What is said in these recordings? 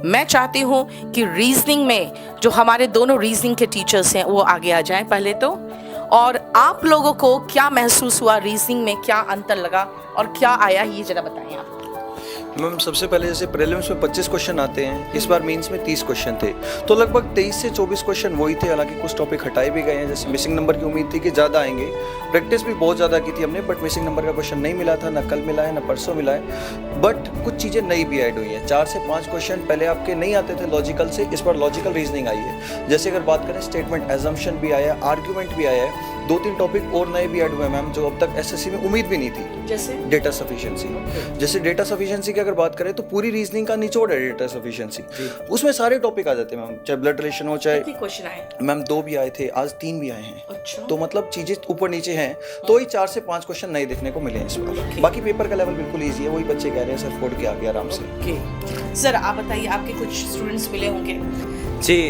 मैं चाहती हूँ कि रीजनिंग में जो हमारे दोनों रीजनिंग के टीचर्स हैं वो आगे आ जाएं पहले तो, और आप लोगों को क्या महसूस हुआ, रीजनिंग में क्या अंतर लगा और क्या आया, ये जरा बताएं आप। मैम सबसे पहले जैसे प्रीलिम्स में 25 क्वेश्चन आते हैं, इस बार मेंस में 30 क्वेश्चन थे, तो लगभग 23 से 24 क्वेश्चन वही थे। हालांकि कुछ टॉपिक हटाए भी गए हैं, जैसे मिसिंग नंबर की उम्मीद थी कि ज़्यादा आएंगे, प्रैक्टिस भी बहुत ज़्यादा की थी हमने, बट मिसिंग नंबर का क्वेश्चन नहीं मिला था, ना कल मिला है ना परसों मिला है। बट कुछ चीज़ें नई भी ऐड हुई हैं। 4 से 5 क्वेश्चन पहले आपके नहीं आते थे लॉजिकल से, इस बार लॉजिकल रीजनिंग आई है। जैसे अगर बात करें स्टेटमेंट एजम्पशन भी आया है, आर्ग्यूमेंट भी आया है, 2-3 टॉपिक और नए भी ऐड हुए हैं मैम, जो अब तक एसएससी में उम्मीद भी नहीं थी। जैसे डेटा सफिशिएंसी, जैसे डेटा सफिशिएंसी की अगर बात करें तो पूरी रीजनिंग का निचोड़ है डेटा सफिशिएंसी, उसमें सारे टॉपिक आ जाते हैं मैम, चाहे ब्लड रिलेशन हो, चाहे क्वेश्चन आए मैम 2 भी आए थे, आज 3 भी आए हैं। अच्छा। तो मतलब चीजें ऊपर नीचे हैं, तो ही 4 से 5 क्वेश्चन नए देखने को मिले हैं इस बार। बाकी पेपर का लेवल बिल्कुल ईजी है, वही बच्चे कह रहे हैं सर फोड़ के आ गया आराम से। सर आप बताइए, आपके कुछ स्टूडेंट्स मिले होंगे। जी,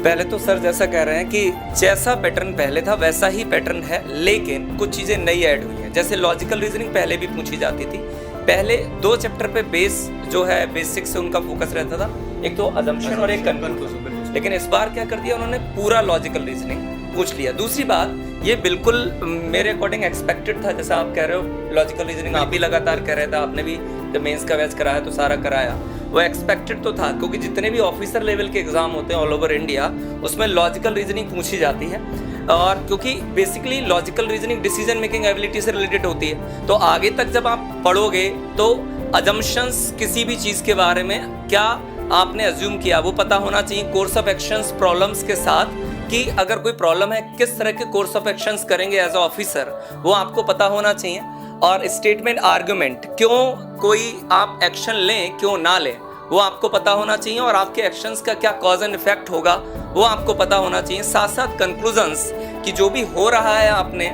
पहले तो सर जैसा कह रहे हैं कि जैसा पैटर्न पहले था वैसा ही पैटर्न है, लेकिन कुछ चीज़ें नई ऐड हुई हैं। जैसे लॉजिकल रीजनिंग पहले भी पूछी जाती थी, पहले 2 चैप्टर पे बेस जो है बेसिक से उनका फोकस रहता था, एक तो अजम्पशन और एक कंक्लूजन। लेकिन इस बार क्या कर दिया उन्होंने, पूरा लॉजिकल रीजनिंग पूछ लिया। दूसरी बात, ये बिल्कुल मेरे अकॉर्डिंग एक्सपेक्टेड था, जैसा आप कह रहे हो लॉजिकल रीजनिंग आप भी लगातार कह रहे थे, आपने भी जब मेंस का बैच कराया तो सारा कराया, वो एक्सपेक्टेड तो था, क्योंकि जितने भी ऑफिसर लेवल के एग्जाम होते हैं ऑल ओवर इंडिया उसमें लॉजिकल रीजनिंग पूछी जाती है, और क्योंकि basically logical reasoning decision making ability से रिलेटेड होती है, तो आगे तक जब आप पढ़ोगे तो अजम्पशंस किसी भी चीज़ के बारे में क्या आपने अज्यूम किया वो पता होना चाहिए, कोर्स ऑफ एक्शंस प्रॉब्लम्स के साथ, कि अगर कोई प्रॉब्लम है किस तरह के कोर्स ऑफ एक्शंस करेंगे एज अ ऑफिसर, वो आपको पता होना चाहिए। और स्टेटमेंट आर्गुमेंट, क्यों कोई आप एक्शन लें क्यों ना लें, वो आपको पता होना चाहिए, और आपके एक्शंस का क्या कॉज एंड इफेक्ट होगा वो आपको पता होना चाहिए। साथ साथ कंक्लूजन्स कि जो भी हो रहा है आपने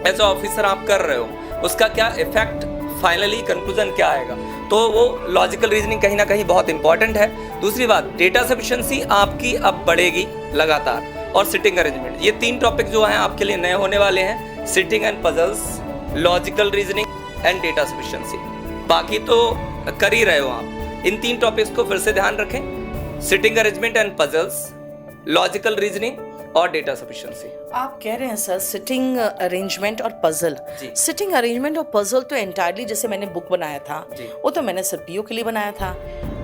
एज अ ऑफिसर आप कर रहे हो, उसका क्या इफेक्ट, फाइनली कंक्लूजन क्या आएगा, तो वो लॉजिकल रीजनिंग कहीं ना कहीं बहुत इंपॉर्टेंट है। दूसरी बात, डेटा सफिशिएंसी आपकी अब बढ़ेगी लगातार, और सिटिंग अरेंजमेंट, ये 3 टॉपिक जो हैं आपके लिए नए होने वाले हैं, sitting and puzzles, logical reasoning and data sufficiency. बाकी तो कर ही रहे हो आप, इन 3 टॉपिक्स को फिर से ध्यान रखें, sitting arrangement and puzzles, logical reasoning और डेटा सफिशिएंसी। आप कह रहे हैं सर सिटिंग अरेंजमेंट और पजल, सिटिंग अरेंजमेंट और पजल तो एंटायरली, जैसे मैंने बुक बनाया था वो तो मैंने सिर्फ पीओ के लिए बनाया था,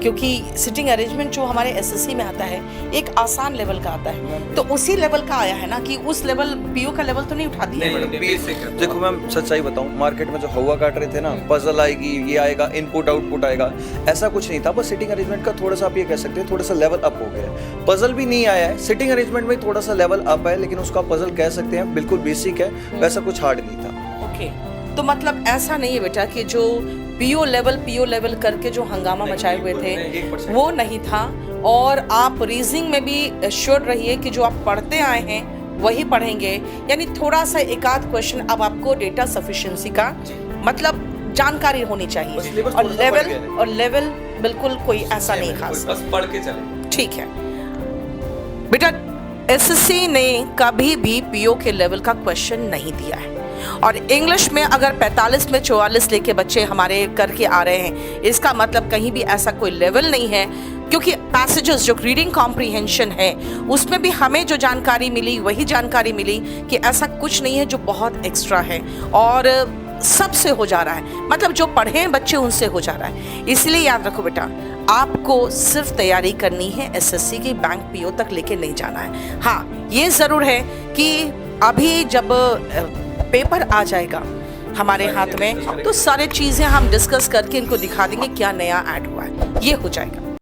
क्योंकि सिटिंग अरेंजमेंट जो हमारे एसएससी में आता है एक आसान लेवल का आता है, तो उसी लेवल का आया है ना, कि उस लेवल पीओ का लेवल तो नहीं उठा दिया। देखो मैम सच्चाई बताऊं, मार्केट में जो हवा काट रहे थे ना, पजल आएगी, ये आएगा, इनपुट आउटपुट आएगा, ऐसा कुछ नहीं था। बस सिटिंग अरेंजमेंट का थोड़ा सा आप ये कह सकते हैं थोड़ा सा लेवल अप हो गया है। पजल भी नहीं आया है, सिटिंग अरेंजमेंट में थोड़ा सा लेवल अप है, लेकिन उसका पजल कह सकते हैं बिल्कुल बेसिक है, वैसा कुछ हार्ड नहीं था। ओके, तो मतलब ऐसा नहीं है बेटा कि जो पीओ लेवल करके जो हंगामा मचाए हुए थे वो नहीं था, और आप रीजनिंग में भी श्योर रहिए कि जो आप पढ़ते आए हैं वही पढ़ेंगे, यानी थोड़ा सा एक आध क्वेश्चन अब आपको डेटा सफिशिएंसी का मतलब जानकारी होनी चाहिए, और लेवल बिल्कुल कोई ऐसा नहीं खास, बस पढ़ के चले। ठीक है बेटा, एसएससी ने कभी भी पीओ के लेवल का क्वेश्चन नहीं दिया है, और इंग्लिश में अगर 45 में 44 लेके बच्चे हमारे करके आ रहे हैं, इसका मतलब कहीं भी ऐसा कोई लेवल नहीं है, क्योंकि पैसेजेस जो रीडिंग कॉम्प्रीहेंशन है उसमें भी हमें जो जानकारी मिली वही जानकारी मिली कि ऐसा कुछ नहीं है जो बहुत एक्स्ट्रा है, और सबसे हो जा रहा है, मतलब जो पढ़े हैं बच्चे उनसे हो जा रहा है। इसलिए याद रखो बेटा, आपको सिर्फ तैयारी करनी है, एसएससी की बैंक पीओ तक लेके नहीं जाना है। हाँ, ये ज़रूर है कि अभी जब पेपर आ जाएगा हमारे हाथ में तो सारी चीज़ें हम डिस्कस करके इनको दिखा देंगे क्या नया ऐड हुआ है, ये हो जाएगा।